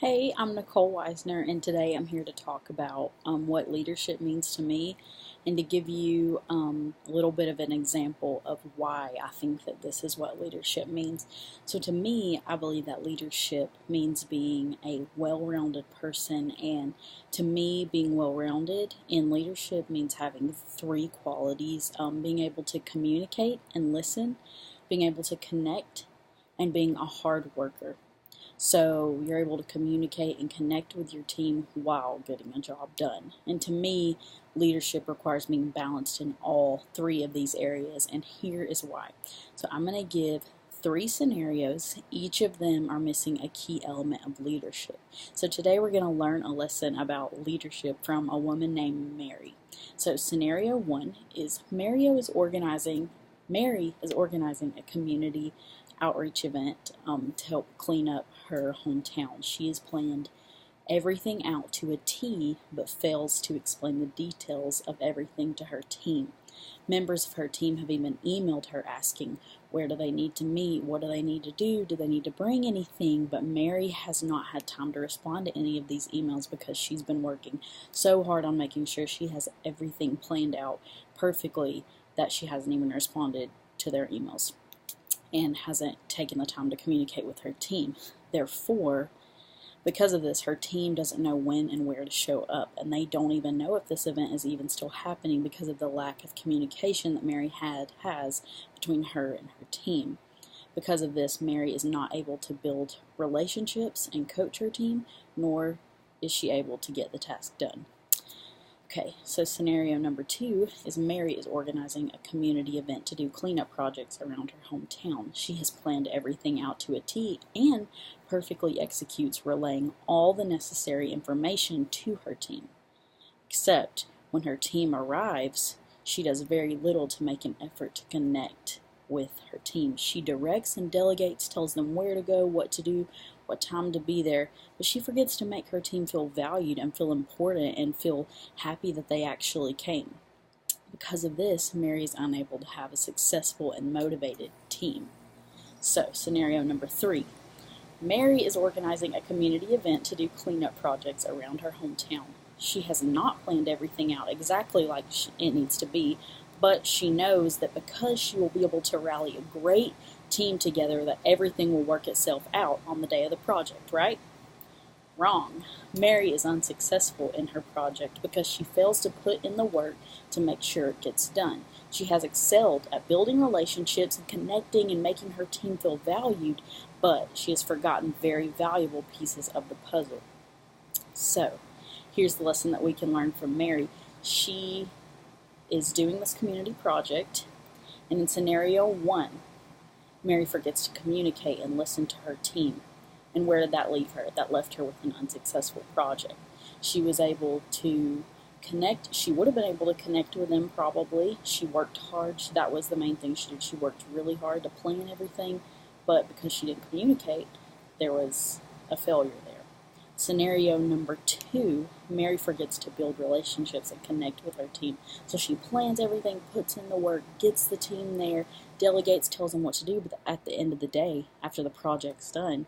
Hey, I'm Nicole Weisner, and today I'm here to talk about what leadership means to me and to give you a little bit of an example of why I think that this is what leadership means. So, to me, I believe that leadership means being a well rounded person, and to me, being well rounded in leadership means having three qualities: being able to communicate and listen, being able to connect, and being a hard worker. So you're able to communicate and connect with your team while getting a job done. And to me, leadership requires being balanced in all three of these areas, and here is why. So I'm going to give three scenarios. Each of them are missing a key element of leadership. So today we're going to learn a lesson about leadership from a woman named Mary. So scenario one is Mary is organizing a community outreach event to help clean up her hometown. She has planned everything out to a T, but fails to explain the details of everything to her team. Members of her team have even emailed her asking where do they need to meet, what do they need to do they need to bring anything, but Mary has not had time to respond to any of these emails because she's been working so hard on making sure she has everything planned out perfectly that she hasn't even responded to their emails and hasn't taken the time to communicate with her team. Therefore, because of this, her team doesn't know when and where to show up, and they don't even know if this event is even still happening because of the lack of communication that Mary has between her and her team. Because of this, Mary is not able to build relationships and coach her team, nor is she able to get the task done. Okay, so scenario number two is Mary is organizing a community event to do cleanup projects around her hometown. She has planned everything out to a T and perfectly executes relaying all the necessary information to her team. Except when her team arrives, she does very little to make an effort to connect with her team. She directs and delegates, tells them where to go, what to do, what time to be there, but she forgets to make her team feel valued and feel important and feel happy that they actually came. Because of this, Mary is unable to have a successful and motivated team. So, scenario number three. Mary is organizing a community event to do cleanup projects around her hometown. She has not planned everything out exactly like it needs to be, but she knows that because she will be able to rally a great team together, that everything will work itself out on the day of the project, right? Wrong. Mary is unsuccessful in her project because she fails to put in the work to make sure it gets done. She has excelled at building relationships and connecting and making her team feel valued, but she has forgotten very valuable pieces of the puzzle. So, here's the lesson that we can learn from Mary. She is doing this community project, and in scenario one, Mary forgets to communicate and listen to her team. And where did that leave her? That left her with an unsuccessful project. She was able to connect. She would have been able to connect with them probably. She worked hard. That was the main thing she did. She worked really hard to plan everything, but because she didn't communicate, there was a failure there. Scenario number two, Mary forgets to build relationships and connect with her team. So she plans everything, puts in the work, gets the team there, delegates, tells them what to do, but at the end of the day, after the project's done,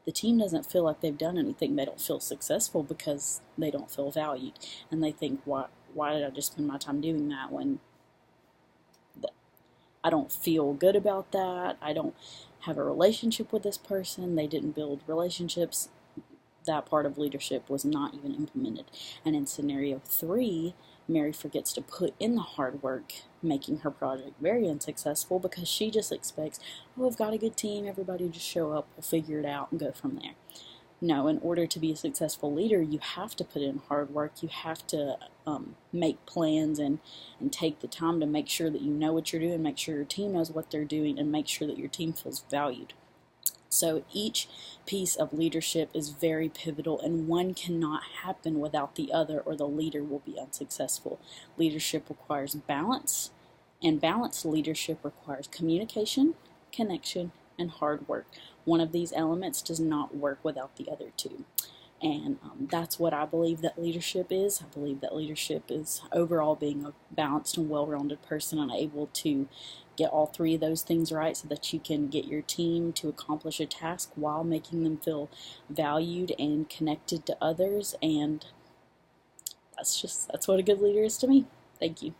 the team doesn't feel like they've done anything. They don't feel successful because they don't feel valued. And they think, why did I just spend my time doing that when I don't feel good about that? I don't have a relationship with this person. They didn't build relationships. That part of leadership was not even implemented. And in scenario three, Mary forgets to put in the hard work, making her project very unsuccessful because she just expects, oh, I've got a good team, everybody just show up, we'll figure it out and go from there. No, in order to be a successful leader, you have to put in hard work. You have to make plans and take the time to make sure that you know what you're doing, make sure your team knows what they're doing, and make sure that your team feels valued. So each piece of leadership is very pivotal, and one cannot happen without the other, or the leader will be unsuccessful. Leadership requires balance, and balanced leadership requires communication, connection, and hard work. One of these elements does not work without the other two. And that's what I believe that leadership is. I believe that leadership is overall being a balanced and well-rounded person and able to get all three of those things right so that you can get your team to accomplish a task while making them feel valued and connected to others. And that's what a good leader is to me. Thank you.